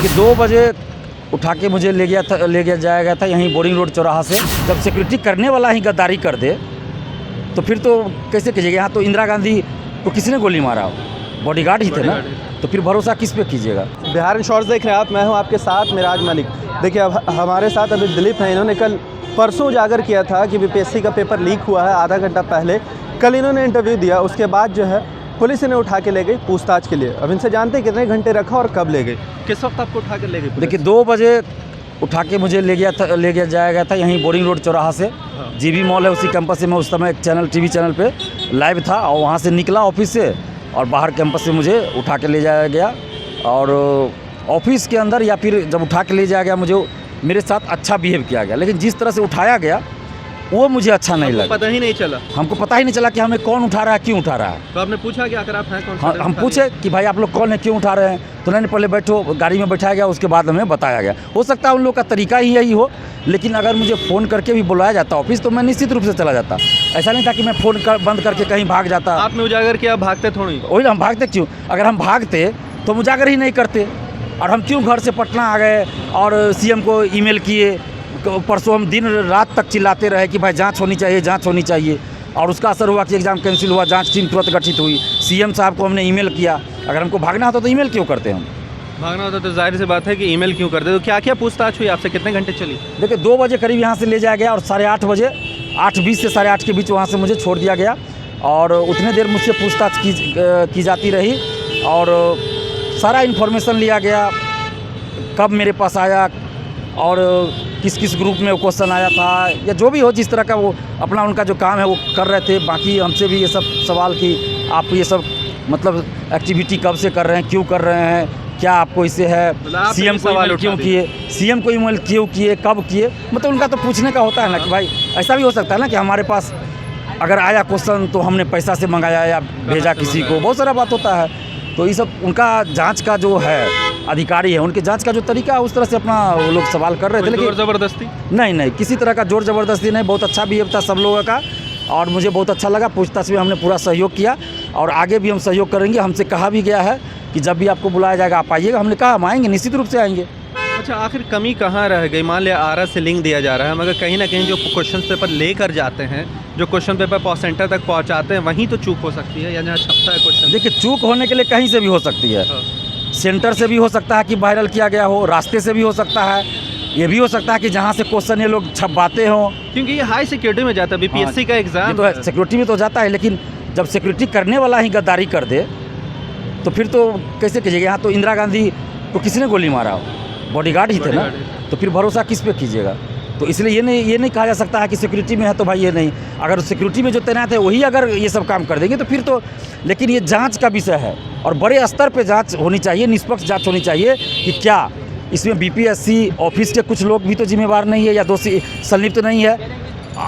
देखिए 2 बजे उठा के मुझे ले जाया गया था यहीं बोरिंग रोड चौराहा से। जब सिक्योरिटी करने वाला ही गद्दारी कर दे तो फिर तो कैसे कीजिएगा। यहाँ तो इंदिरा गांधी को किसने गोली मारा, बॉडीगार्ड ही थे ना, तो फिर भरोसा किस पे कीजिएगा। बिहार इंश्योरेंस देख रहे हैं आप, मैं हूं आपके साथ मिराज मलिक। देखिए अब हमारे साथ अभी दिलीप हैं। इन्होंने कल परसों उजागर किया था कि बीपीएससी का पेपर लीक हुआ है, आधा घंटा पहले कल इन्होंने इंटरव्यू दिया। उसके बाद जो है पुलिस इन्हें उठा के ले गई पूछताछ के लिए। अब इनसे जानते हैं कितने घंटे रखा और कब ले गई, किस वक्त आपको उठा के ले गई? देखिए 2 बजे उठा के मुझे जाया गया था यहीं बोरिंग रोड चौराहा से। जीबी मॉल है उसी कैंपस से। मैं उस समय एक टीवी चैनल पे लाइव था और वहाँ से निकला ऑफिस से और बाहर कैंपस से मुझे उठा के ले जाया गया। और ऑफिस के अंदर या फिर जब उठा के ले जाया गया मुझे मेरे साथ अच्छा बिहेव किया गया, लेकिन जिस तरह से उठाया गया वो मुझे अच्छा नहीं लगा। पता ही नहीं चला, हमको पता ही नहीं चला कि हमें कौन उठा रहा है, क्यों उठा रहा है। तो आपने पूछा कि आखिर आप हैं कौन? हाँ, हम पूछे कि भाई आप लोग कौन है, क्यों उठा रहे हैं। तो उन्होंने पहले बैठो, गाड़ी में बैठाया गया, उसके बाद हमें बताया गया। हो सकता है उन लोग का तरीका ही यही हो, लेकिन अगर मुझे फ़ोन करके भी बुलाया जाता ऑफिस तो मैं निश्चित रूप से चला जाता। ऐसा नहीं था कि मैं फ़ोन बंद करके कहीं भाग जाता। आपने उजागर किया, भागते थोड़ी? वही हम भागते क्यों? अगर हम भागते तो उजागर ही नहीं करते। और हम क्यों घर से पटना आ गए और सीएम को ईमेल किए। परसों हम दिन रात तक चिल्लाते रहे कि भाई जांच होनी चाहिए, जांच होनी चाहिए, और उसका असर हुआ कि एग्ज़ाम कैंसिल हुआ, जांच टीम तुरंत गठित हुई। सीएम साहब को हमने ईमेल किया। अगर हमको भागना होता तो ईमेल क्यों करते हम? भागना होता तो जाहिर सी बात है कि ईमेल क्यों करते। तो क्या क्या पूछताछ हुई आपसे, कितने घंटे चली? देखिए 2 बजे करीब यहाँ से ले जाया गया और 8:30 बजे 8:20 से 8:30 के बीच वहाँ से मुझे छोड़ दिया गया। और उतने देर मुझसे पूछताछ की जाती रही और सारा इन्फॉर्मेशन लिया गया, कब मेरे पास आया और किस किस ग्रुप में वो क्वेश्चन आया था या जो भी हो, जिस तरह का वो अपना उनका जो काम है वो कर रहे थे। बाकी हमसे भी ये सब सवाल कि आप ये सब मतलब एक्टिविटी कब से कर रहे हैं, क्यों कर रहे हैं, क्या आपको इससे है, सीएम को ईमेल क्यों किए, सीएम को ईमेल क्यों किए, कब किए। मतलब उनका तो पूछने का होता है ना कि भाई ऐसा भी हो सकता है ना कि हमारे पास अगर आया क्वेश्चन तो हमने पैसा से मंगाया या भेजा किसी को, बहुत सारा बात होता है। तो ये सब उनका जांच का जो है अधिकारी है, उनके जांच का जो तरीका है उस तरह से अपना वो लोग सवाल कर रहे थे। लेकिन जोर ज़बरदस्ती नहीं, किसी तरह का जोर ज़बरदस्ती नहीं। बहुत अच्छा बिहेव था सब लोगों का और मुझे बहुत अच्छा लगा। पूछताछ में हमने पूरा सहयोग किया और आगे भी हम सहयोग करेंगे। हमसे कहा भी गया है कि जब भी आपको बुलाया जाएगा आप आइएगा। हमने कहा हम आएंगे, निश्चित रूप से आएंगे। अच्छा, आखिर कमी कहाँ रह गई? मान लिया आरा से लिंक दिया जा रहा है, मगर कहीं ना कहीं जो क्वेश्चन पेपर लेकर जाते हैं, जो क्वेश्चन पेपर सेंटर तक पहुँचाते हैं, वहीं तो चूक हो सकती है या जहाँ छपता है क्वेश्चन। देखिए चूक होने के लिए कहीं से भी हो सकती है। सेंटर से भी हो सकता है कि वायरल किया गया हो, रास्ते से भी हो सकता है, ये भी हो सकता है कि जहाँ से क्वेश्चन ये लोग छपवाते हों, क्योंकि ये हाई सिक्योरिटी में जाता है, बीपीएससी का एग्जाम तो है, सिक्योरिटी में तो जाता है। लेकिन जब सिक्योरिटी करने वाला ही गद्दारी कर दे तो फिर तो कैसे कीजिएगा। यहाँ तो इंदिरा गांधी को किसने गोली मारा, बॉडीगार्ड ही थे ना, तो फिर भरोसा किस पे कीजिएगा। तो इसलिए ये नहीं कहा जा सकता है कि सिक्योरिटी में है तो भाई ये नहीं। अगर सिक्योरिटी में जो तैनात है वही अगर ये सब काम कर देंगे तो फिर तो, लेकिन ये जांच का विषय है और बड़े स्तर पे जांच होनी चाहिए, निष्पक्ष जांच होनी चाहिए कि क्या इसमें बीपीएससी ऑफिस के कुछ लोग भी तो जिम्मेवार नहीं है या दोषी संलिप्त नहीं है,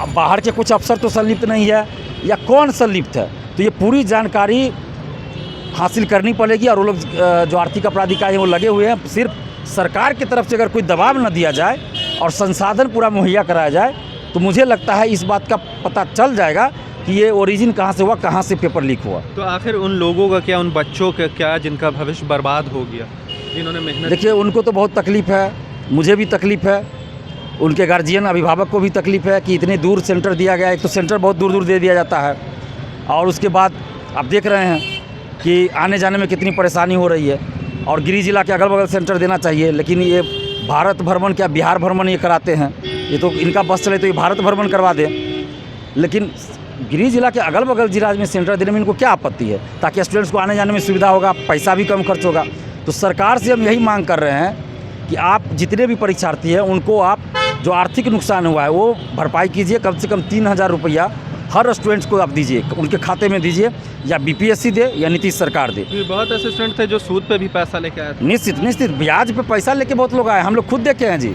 बाहर के कुछ अफसर तो संलिप्त नहीं है, या कौन संलिप्त है। तो ये पूरी जानकारी हासिल करनी पड़ेगी। और वो लोग जो आर्थिक अपराध इकाई हैं वो लगे हुए हैं। सिर्फ सरकार की तरफ से अगर कोई दबाव न दिया जाए और संसाधन पूरा मुहैया कराया जाए तो मुझे लगता है इस बात का पता चल जाएगा कि ये ओरिजिन कहाँ से हुआ, कहाँ से पेपर लीक हुआ। तो आखिर उन लोगों का क्या, उन बच्चों का क्या जिनका भविष्य बर्बाद हो गया, जिन्होंने मेहनत। देखिए उनको तो बहुत तकलीफ़ है, मुझे भी तकलीफ़ है, उनके गार्जियन अभिभावक को भी तकलीफ़ है कि इतने दूर सेंटर दिया गया। एक तो सेंटर बहुत दूर दूर दे दिया जाता है और उसके बाद आप देख रहे हैं कि आने जाने में कितनी परेशानी हो रही है। और गिरी जिला के अगल बगल सेंटर देना चाहिए, लेकिन ये भारत भ्रमण क्या बिहार भ्रमण ये कराते हैं। ये तो इनका बस चले तो ये भारत भ्रमण करवा दें, लेकिन गिरी जिला के अगल बगल जिला में सेंटर देने में इनको क्या आपत्ति है, ताकि स्टूडेंट्स को आने जाने में सुविधा होगा, पैसा भी कम खर्च होगा। तो सरकार से हम यही मांग कर रहे हैं कि आप जितने भी परीक्षार्थी हैं उनको आप जो आर्थिक नुकसान हुआ है वो भरपाई कीजिए। कम से कम 3000 रुपया हर स्टूडेंट्स को आप दीजिए, उनके खाते में दीजिए, या बीपीएससी दे या नीतीश सरकार दे। बहुत ऐसे स्टूडेंट थे जो सूद पे भी पैसा लेके आए थे। निश्चित ब्याज पे पैसा लेके बहुत लोग आए, हम लोग खुद देखे हैं जी।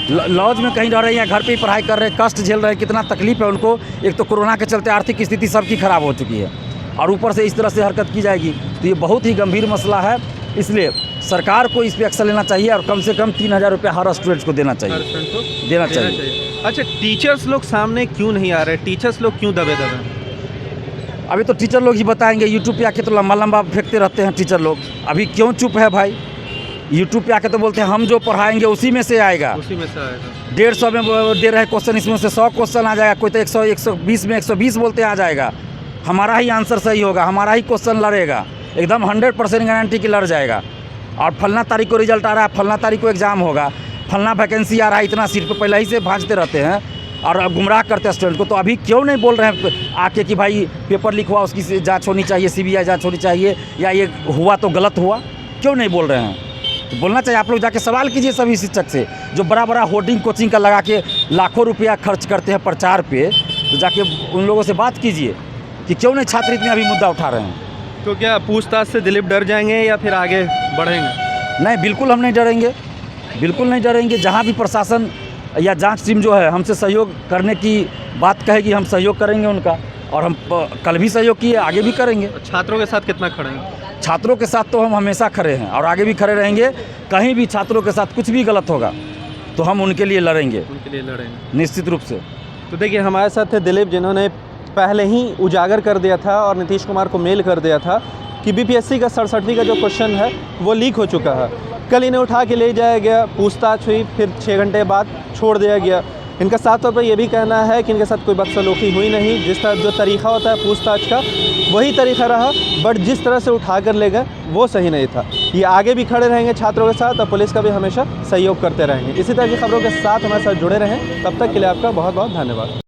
लॉज में कहीं रह रहे हैं, घर पे ही पढ़ाई कर रहे हैं, कष्ट झेल रहे हैं, कितना तकलीफ है उनको। एक तो कोरोना के चलते आर्थिक स्थिति सबकी खराब हो चुकी है और ऊपर से इस तरह से हरकत की जाएगी तो ये बहुत ही गंभीर मसला है। इसलिए सरकार को इस पर एक्शन लेना चाहिए और कम से कम 3000 रुपये हर स्टूडेंट्स को देना चाहिए। अच्छा, टीचर्स लोग सामने क्यों नहीं आ रहे? टीचर्स लोग क्यों दबे दबे? अभी तो टीचर लोग ही बताएंगे। यूट्यूब पे आके तो लंबा लंबा फेंकते रहते हैं टीचर लोग। अभी क्यों चुप है भाई? यूट्यूब पे आके तो बोलते हैं हम जो पढ़ाएंगे उसी में से आएगा। उसी में से आएगा। 150 में दे रहे क्वेश्चन, इसमें से 100 क्वेश्चन आ जाएगा, कोई तो 100 120 में 120 बोलते आ जाएगा। हमारा ही आंसर सही होगा, हमारा ही क्वेश्चन लड़ेगा, एकदम 100% गारंटी की लड़ जाएगा। और फलना तारीख को रिजल्ट आ रहा है, फलना तारीख को एग्ज़ाम होगा, फलना वैकेंसी आ रहा है, इतना सीट पे पहले ही से भाजते रहते हैं और गुमराह करते हैं स्टूडेंट को। तो अभी क्यों नहीं बोल रहे हैं आके कि भाई पेपर लीक हुआ, उसकी जांच होनी चाहिए, CBI जांच होनी चाहिए, या ये हुआ तो गलत हुआ, क्यों नहीं बोल रहे हैं? तो बोलना चाहिए। आप लोग जाके सवाल कीजिए सभी शिक्षक से जो बड़ा बड़ा होर्डिंग कोचिंग का लगा के लाखों रुपया खर्च करते हैं प्रचार पे, तो जाके उन लोगों से बात कीजिए कि क्यों नहीं छात्र हित में अभी मुद्दा उठा रहे हैं। तो क्या पूछताछ से दिलीप डर जाएंगे या फिर आगे बढ़ेंगे? नहीं, बिल्कुल हम नहीं डरेंगे, बिल्कुल नहीं डरेंगे। जहाँ भी प्रशासन या जांच टीम जो है हमसे सहयोग करने की बात कहेगी, हम सहयोग करेंगे उनका, और हम कल भी सहयोग किए, आगे भी करेंगे। छात्रों के साथ कितना खड़े हैं? छात्रों के साथ तो हम हमेशा खड़े हैं और आगे भी खड़े रहेंगे। कहीं भी छात्रों के साथ कुछ भी गलत होगा तो हम उनके लिए लड़ेंगे, उनके लिए लड़ेंगे निश्चित रूप से। तो देखिए हमारे साथ थे दिलीप, जिन्होंने पहले ही उजागर कर दिया था और नीतीश कुमार को मेल कर दिया था कि BPSC का 67वीं का जो क्वेश्चन है वो लीक हो चुका है। कल इन्हें उठा के ले जाया गया, पूछताछ हुई, फिर 6 घंटे बाद छोड़ दिया गया। इनका साफ तौर पर ये भी कहना है कि इनके साथ कोई बदसलूकी हुई नहीं, जिस तरह जो तरीक़ा होता है पूछताछ का वही तरीक़ा रहा, बट जिस तरह से उठा कर ले गए वो सही नहीं था। ये आगे भी खड़े रहेंगे छात्रों के साथ और पुलिस का भी हमेशा सहयोग करते रहेंगे। इसी तरह की खबरों के साथ हमारे साथ जुड़े रहें। तब तक के लिए आपका बहुत बहुत धन्यवाद।